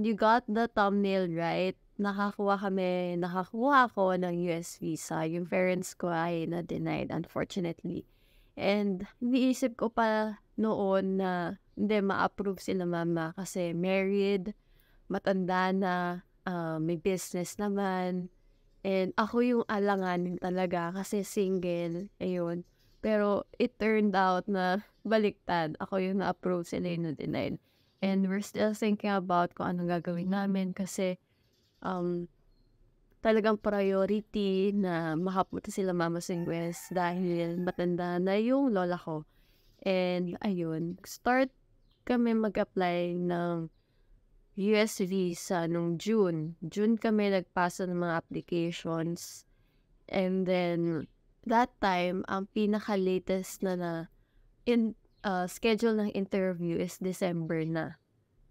You got the thumbnail right. Nakakuha ako ng US visa. Yung parents ko ay na-denied unfortunately. And iniisip ko pa noon na hindi ma-approve sila mama kasi married, matanda na, may business naman. And ako yung alanganin talaga kasi single, ayun. Pero it turned out na baliktad. Ako yung na-approve, sila yung na-denied. And we're still thinking about kung anong gagawin namin kasi um, talagang priority na makapunta sila mama sa US dahil matanda na yung lola ko. And ayun, start kami mag-apply ng US visa nung June. June kami nagpasa ng mga applications. And then, that time, ang pinaka-latest schedule ng interview is December na.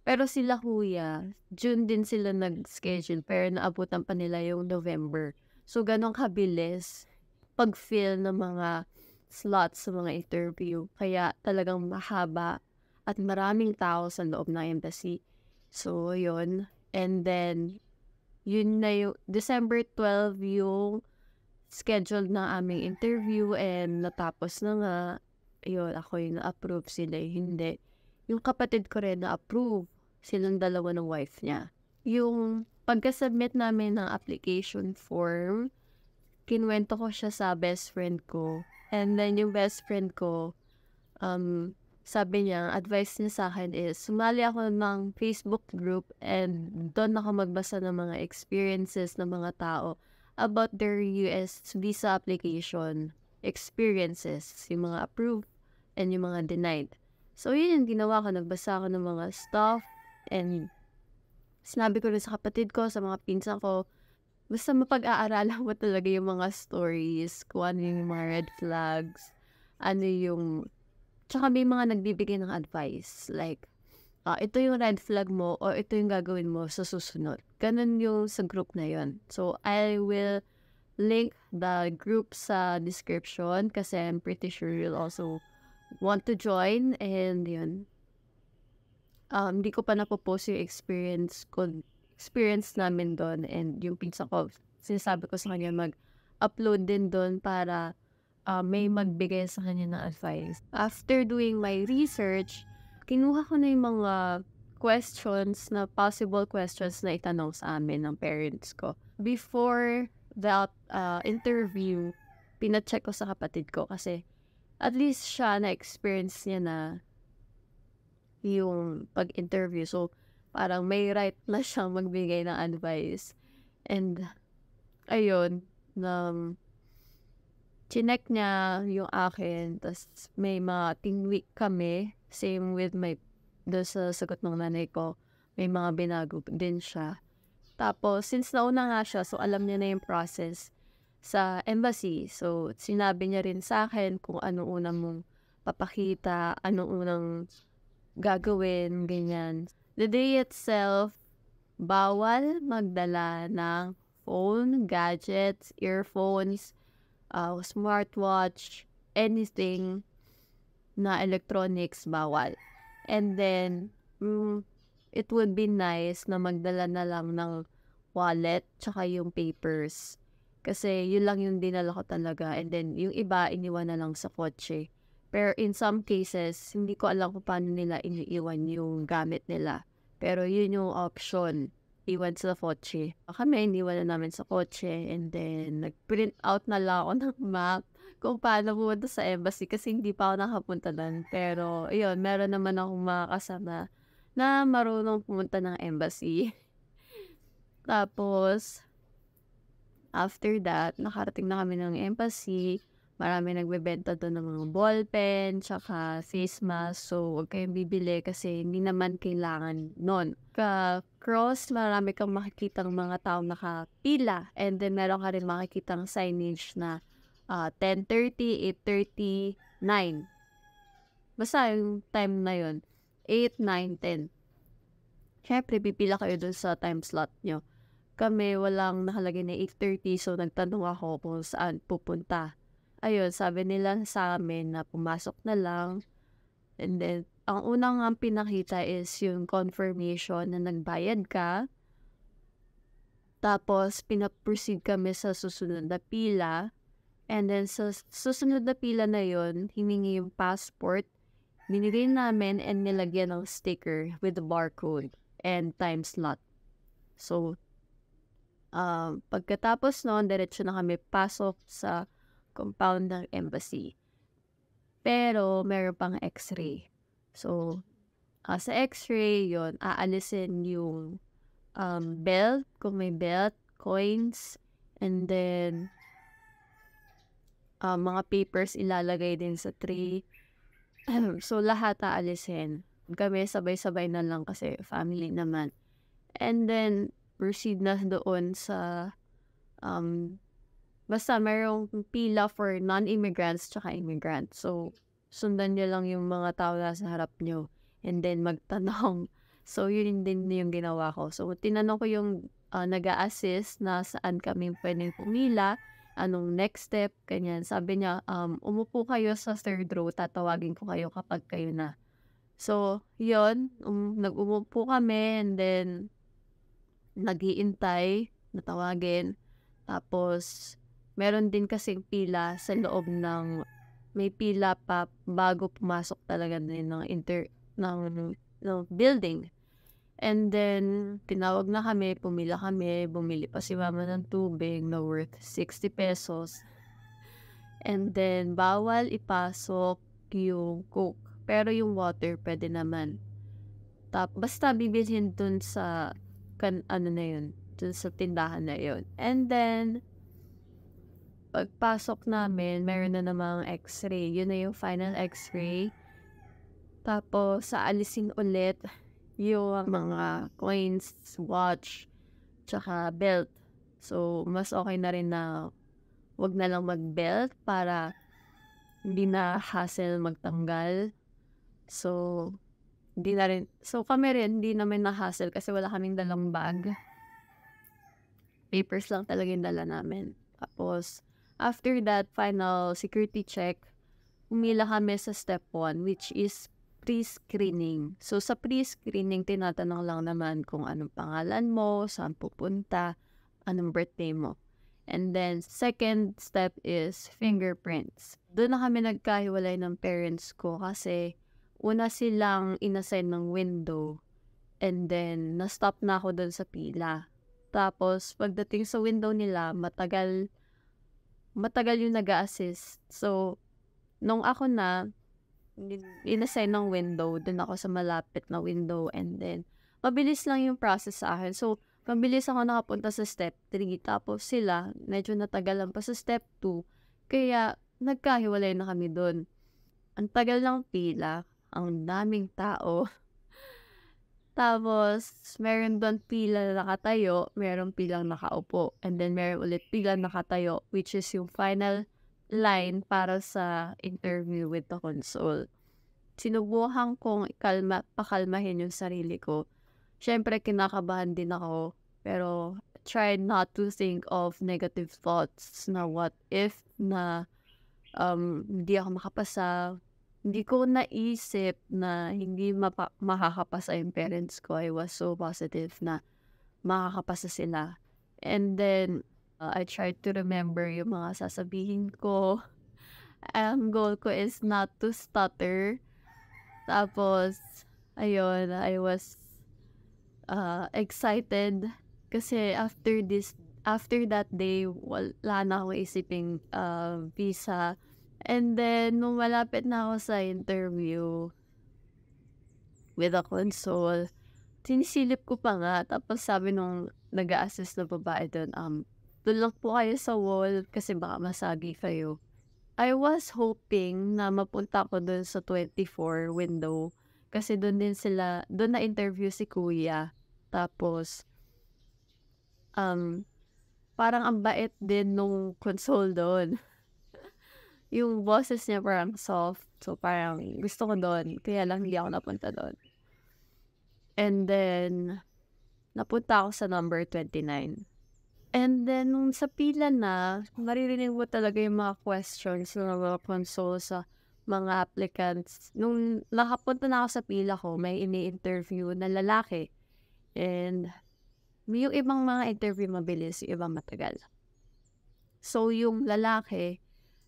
Pero sila kuya, June din sila nag-schedule pero naabutan pa nila yung November. So, ganun kabilis pag-fill ng mga slots sa mga interview. Kaya talagang mahaba at maraming tao sa loob ng embassy. So, yun. And then, yun na yung December 12 yung scheduled na aming interview and natapos na nga. Yun, ako yung na-approve, sila yung hindi. Yung kapatid ko rin na-approve. Silang dalawa ng wife niya. Yung pagka-submit namin ng application form, kinuwento ko siya sa best friend ko. And then yung best friend ko, sabi niya, advice niya sa akin is, sumali ako ng Facebook group and doon ako magbasa ng mga experiences ng mga tao about their US visa application experiences, yung mga approved and yung mga denied. So, yun yung ginawa ko. Nagbasa ako ng mga stuff and sinabi ko rin sa kapatid ko, sa mga pinsan ko, basta mapag-aaralan mo talaga yung mga stories, kung ano yung mga red flags, ano yung... Tsaka may mga nagbibigay ng advice, like, ito yung red flag mo or ito yung gagawin mo sa susunod. Ganun yung sa group na yun. So, I will link the group sa description kasi I'm pretty sure you'll also want to join. And yun, hindi ko pa napopost yung experience namin doon. And yung pinsa ko, sinasabi ko sa kanya mag-upload din doon para may magbigay sa kanya ng advice. After doing my research, kinuha ko na yung mga possible questions na itanong sa amin ng parents ko. Before that interview, pina-check ko sa kapatid ko kasi at least siya na-experience niya na yung pag-interview. So, parang may right na siyang magbigay ng advice. And, ayun, chinek niya yung akin, tas may mga tingwik kami, same with doon sa sagot ng nanay ko, may mga binago din siya. Tapos, since nauna nga siya, so alam niya na yung process sa embassy. So, sinabi niya rin sa akin kung anong unang mong papakita, anong unang gagawin, ganyan. The day itself, bawal magdala ng phone, gadgets, earphones, smartwatch, anything na electronics, bawal. And then, it would be nice na magdala na lang ng wallet tsaka yung papers. Kasi yun lang yung dinala ko talaga. And then, yung iba, iniwan na lang sa kotse. Pero in some cases, hindi ko alam kung paano nila iniiwan yung gamit nila. Pero yun yung option. Iwan sa kotse. Kami, iniwan na namin sa kotse. And then, nag-print out na lang ako ng map kung paano pumunta sa embassy kasi hindi pa ako nakapunta doon. Pero, yun, meron naman akong mga kasama na marunong pumunta ng embassy. Tapos, after that, nakarating na kami ng embassy. Marami nagbebenta doon ng mga ballpen, tsaka face mask. So, huwag kayong bibili kasi hindi naman kailangan nun. Cross, marami kang makikitang mga taong nakapila. And then, meron ka rin makikitang signage na 10:30, 8:30, 9. Basta yung time na yun. 8, 9, 10. Siyempre, pipila kayo doon sa time slot nyo. Kami, walang nakalagay na 8:30. So, nagtanong ako kung saan pupunta. Ayun, sabi nila sa amin na pumasok na lang. And then, ang unang ngang pinakita is yung confirmation na nagbayad ka. Tapos pina-proceed kami sa susunod na pila, and then sa susunod na pila na yun, hiningi yung passport, binigay namin and nilagyan ng sticker with the barcode and time slot. So, pagkatapos noon, diretso na kami pasok sa compound ng embassy. Pero meron pang x-ray. So, sa x-ray yon, aalisin yung belt, kung may belt, coins, and then mga papers ilalagay din sa tray. So, lahat aalisin. Kami sabay-sabay na lang kasi family naman. And then, proceed na doon sa basta mayroong pila for non-immigrants tsaka immigrants. So, sundan nyo lang yung mga tao na sa harap nyo and then magtanong. So, yun din yung ginawa ko. So, tinanong ko yung nag-a-assist na saan kami pwedeng pumila, anong next step, ganyan. Sabi niya, umupo kayo sa third row, tatawagin ko kayo kapag kayo na. So, yun, nag-umupo kami and then nag-iintay, natawagin. Tapos, meron din kasing pila sa loob ng, may pila pa bago pumasok talaga din ng building. And then, tinawag na kami, pumila kami, bumili pa si mama ng tubig na worth 60 pesos. And then, bawal ipasok yung Coke. Pero yung water, pwede naman. Basta bibilhin dun sa, dun sa tindahan na yun. And then, pagpasok namin, meron na namang x-ray. Yun na yung final x-ray. Tapos, aalisin ulit yung mga coins, watch, tsaka belt. So, mas okay na rin na wag na lang mag-belt para hindi na hassle magtanggal. So, hindi na rin. So, kami rin, hindi namin na-hassle kasi wala kaming dalang bag. Papers lang talaga yung dala namin. Tapos, after that final security check, umila kami sa step 1, which is pre-screening. So, sa pre-screening, tinatanong lang naman kung anong pangalan mo, saan pupunta, anong birthday mo. And then, second step is fingerprints. Doon na kami nagkahiwalay ng parents ko kasi una silang inassign ng window and then na-stop na ako doon sa pila. Tapos, pagdating sa window nila, matagal yung nag-a-assist. So, nung ako na, inassign ng window, dun ako sa malapit na window and then, mabilis lang yung process sa akin. So, mabilis ako nakapunta sa step 3. Tapos sila, medyo natagalan pa sa step 2. Kaya, nagkahiwalay na kami dun. Ang tagal ng pila, ang daming tao. Tapos, meron doon pila na nakatayo, meron pilang nakaupo. And then, meron ulit pila nakatayo, which is yung final line para sa interview with the consul. Sinubukan kong pakalmahin yung sarili ko. Siyempre, kinakabahan din ako. Pero, tried not to think of negative thoughts na what if na hindi ako makapasa. Hindi ko naisip na hindi makakapasa yung parents ko. I was so positive na makakapasa sila. And then, I tried to remember yung mga sasabihin ko. Ang goal ko is not to stutter. Tapos, ayun, I was excited kasi after that day, wala na akong isiping visa. And then, nung malapit na ako sa interview with a consul, sinisilip ko pa nga. Tapos sabi nung nag-a-assist na babae doon, doon lang po kayo sa wall kasi baka masagi kayo. I was hoping na mapunta ko doon sa 24 window kasi doon na interview si kuya. Tapos, parang ang bait din nung consul doon. Yung boses niya parang soft. So, parang gusto ko doon. Kaya lang hindi ako napunta doon. And then, napunta ako sa number 29. And then, nung sa pila na, maririnig mo talaga yung mga questions ng mga consul sa mga applicants. Nung nakapunta na ako sa pila ko, may ini-interview na lalaki and yung ibang mga interview mabilis, yung ibang matagal. So, yung lalaki,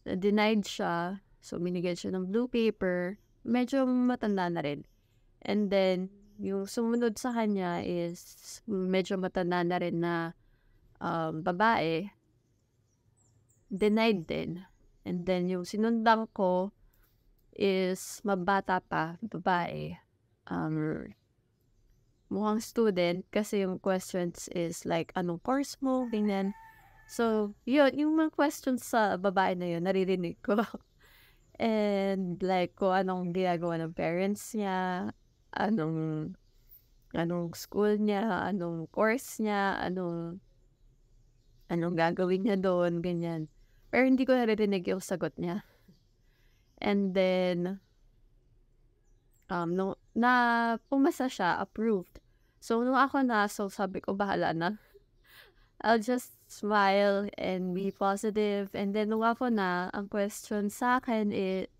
denied siya. So, binigyan siya ng blue paper. Medyo matanda na rin. And then, yung sumunod sa kanya is medyo matanda na rin na babae. Denied din. And then, yung sinundan ko is mabata pa, babae. Mukhang student kasi yung questions is like, anong course mo, ganyan. So, yun, yung mga questions sa babae na yun, naririnig ko. And like, kung anong ginagawa ng parents niya, anong school niya, anong course niya, anong gagawin niya doon, ganyan. Pero hindi ko naririnig yung sagot niya. And then, nung pumasa siya, approved. So, nung ako so sabi ko, bahala na. I'll just smile and be positive. And then, nung ako ang question sa akin,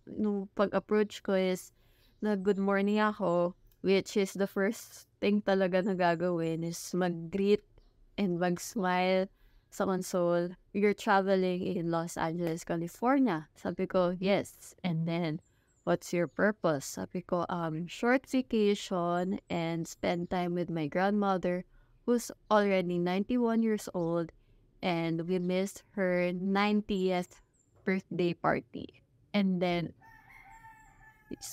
nung pag-approach ko is, good morning ako, which is the first thing talaga na gagawin is mag-greet and mag-smile sa console. You're traveling in Los Angeles, California. Sabi ko, yes. And then, what's your purpose? Sabi ko, short vacation and spend time with my grandmother who's already 91 years old and we missed her 90th birthday party. And then,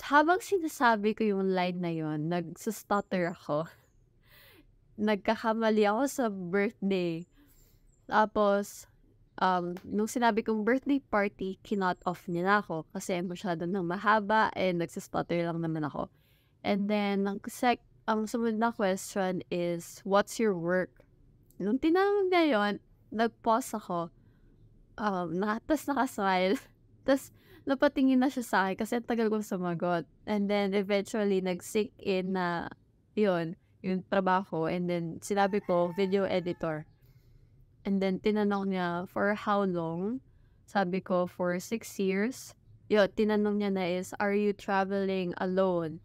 habang sinasabi ko yung line na yon, nagsustutter ako. Nagkakamali ako sa birthday. Tapos, nung sinabi kong birthday party, kinot off niya na ako kasi masyado nang mahaba and nagsustutter lang naman ako. And then, ang sumunod na question is, what's your work? Nung tinanong niya yun, nag-pause ako. Tapos nakasmile. Tapos, napatingin na siya sa akin kasi ang tagal kong sumagot. And then, eventually, nag-sink in na yun, yung trabaho. And then, sinabi ko, video editor. And then, tinanong niya, for how long? Sabi ko, for 6 years. Yun, tinanong niya na is, are you traveling alone?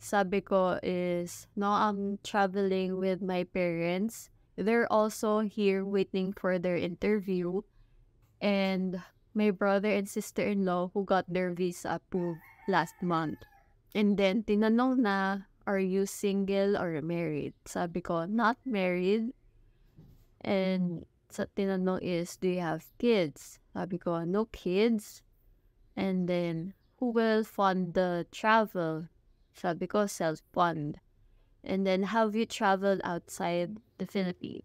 Sabi ko is, no, I'm traveling with my parents. They're also here waiting for their interview. And my brother and sister-in-law who got their visa approved last month. And then, tinanong na, are you single or married? Sabi ko, not married. And tinanong is, do you have kids? Sabi ko, no kids. And then, who will fund the travel? Sabi ko, self-fund. And then, have you traveled outside the Philippines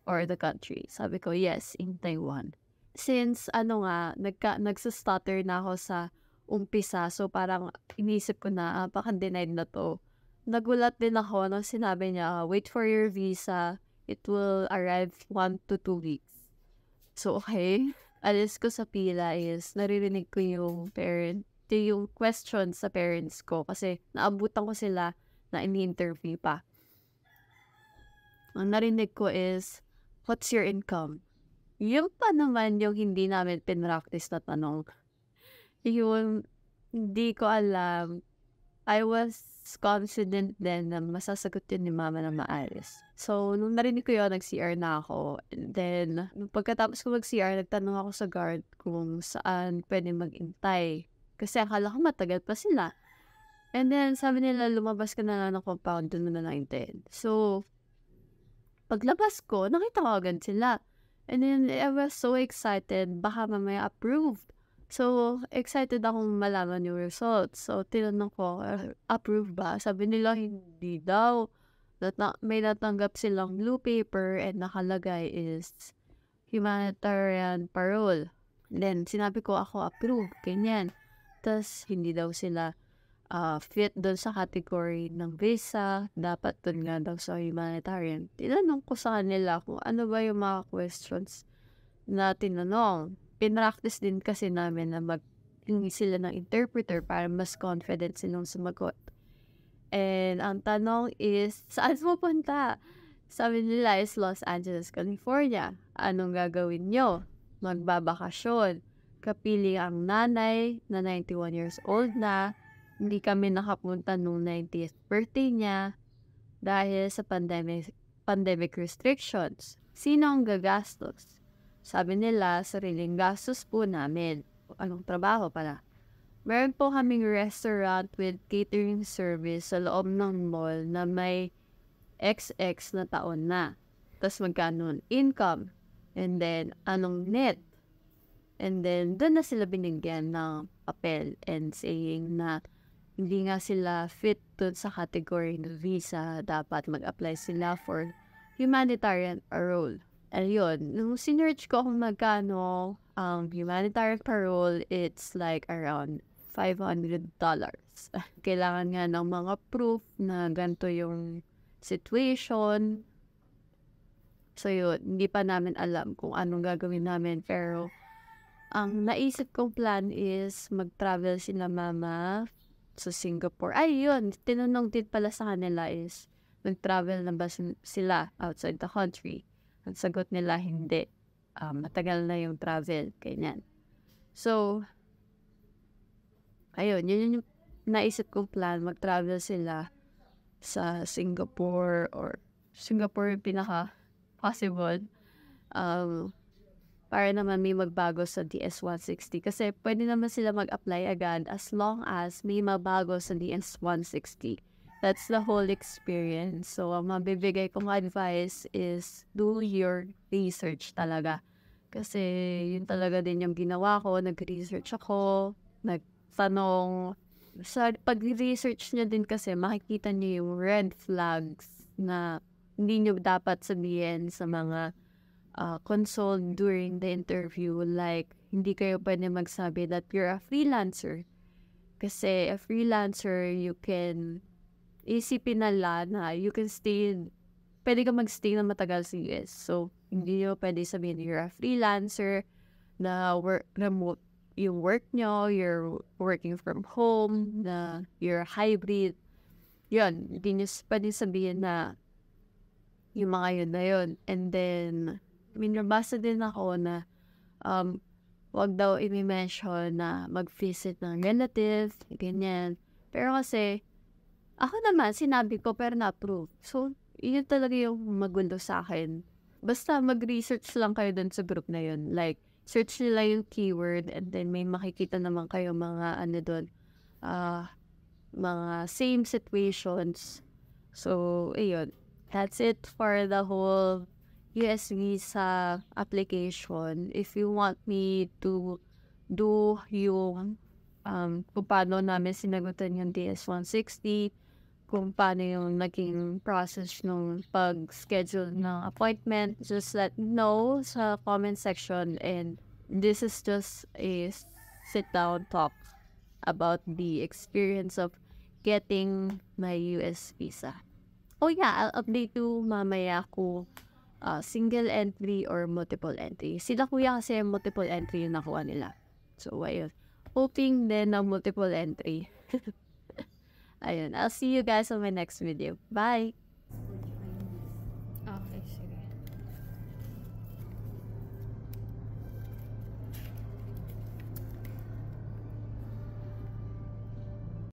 or the country? Sabi ko, yes, in Taiwan. Since, nagsastutter na ako sa umpisa, so parang inisip ko na, baka denied na to. Nagulat din ako nung sinabi niya, wait for your visa, it will arrive 1 to 2 weeks. So, okay. Alis ko sa pila is, naririnig ko yung question sa parents ko kasi naabutan ko sila na ini-interview pa. Ang narinig ko is, what's your income? Yung pa naman yung hindi namin pinractice na tanong. Yung hindi ko alam. I was confident din na masasagot yun ni mama na maayos. So, nung narinig ko yun, nag-CR na ako. And then, nung pagkatapos ko mag-CR, nagtanong ako sa guard kung saan pwede mag-intay. Kasi akala ko matagal pa sila. And then, sabi nila, lumabas ka na lang ng compound, dun mo na lang hintayin. So, paglabas ko, nakita ko agad sila. And then, I was so excited, baka mamaya approved. So, excited akong malaman yung results. So, tinanong ko, approve ba? Sabi nila, hindi daw. May natanggap silang blue paper and nakalagay is humanitarian parole. And then, sinabi ko ako approve, ganyan. Tapos, hindi daw sila fit doon sa category ng visa. Dapat doon nga daw sa humanitarian. Tinanong ko sa kanila kung ano ba yung mga questions na tinanong. Pinractice din kasi namin na maghingi sila ng interpreter para mas confident silang sumagot. And ang tanong is, saan mo punta? Sabi nila is Los Angeles, California. Anong gagawin nyo? Magbabakasyon. Kapili ang nanay na 91 years old na. Hindi kami nakapunta nung 90th birthday niya dahil sa pandemic restrictions. Sino ang gagastos? Sabi nila, sariling gastos po namin. Anong trabaho pala? Meron po kaming restaurant with catering service sa loob ng mall na may XX na taon na. Tapos magkano income? And then, anong net? And then, doon na sila binigyan ng papel and saying na hindi nga sila fit dun sa category ng visa. Dapat mag-apply sila for humanitarian parole. Ayun, nung sinearch ko kung magkano ang humanitarian parole, it's like around $500. Kailangan nga ng mga proof na ganito yung situation. So yun, hindi pa namin alam kung anong gagawin namin. Pero ang naisip kong plan is mag-travel sila mama sa Singapore. Ay, yun. Tinanong din pala sa kanila is, nag-travel na ba sila outside the country? Ang sagot nila, hindi. Matagal na yung travel. Ganyan. So, ayun. Yun yung naisip kong plan. Mag-travel sila sa Singapore or Singapore yung pinaka-possible. Para naman may magbago sa DS-160. Kasi pwede naman sila mag-apply agad as long as may mabago sa DS-160. That's the whole experience. So, ang mabibigay kong advice is do your research talaga. Kasi yun talaga din yung ginawa ko. Nag-research ako, nagtanong. Sa pag-research nyo din kasi makikita nyo yung red flags na hindi nyo dapat sabihin sa mga consult during the interview. Like, hindi kayo pwede magsabi that you're a freelancer. Kasi a freelancer, you can isipin nila na you can stay, pwede ka magstay na matagal sa US. So, hindi nyo pwede sabihin you're a freelancer, na remote yung work nyo, you're working from home, na you're hybrid. Yun, hindi nyo pwede sabihin na yung mga yun na yun. And then, nabasa din ako na wag daw i-mention na mag-visit ng relative, ganyan. Pero kasi, ako naman, sinabi ko pero na-approve. So, yun talaga yung magulo sa akin. Basta mag-research lang kayo dun sa group na yun. Like, search nila yung keyword and then may makikita naman kayo mga dun, mga same situations. So, ayun. That's it for the whole US visa application. If you want me to do yung kung paano namin sinagutan yung DS-160, kung paano yung naging process nung pag-schedule ng appointment, just let me know sa comment section. And this is just a sit-down talk about the experience of getting my US visa. Oh yeah, I'll update you mamaya kung single entry or multiple entry. Sila kuya kasi multiple entry yung nakuha nila. So, ayun. Hoping din na multiple entry. Ayun. I'll see you guys on my next video. Bye! Okay, sige.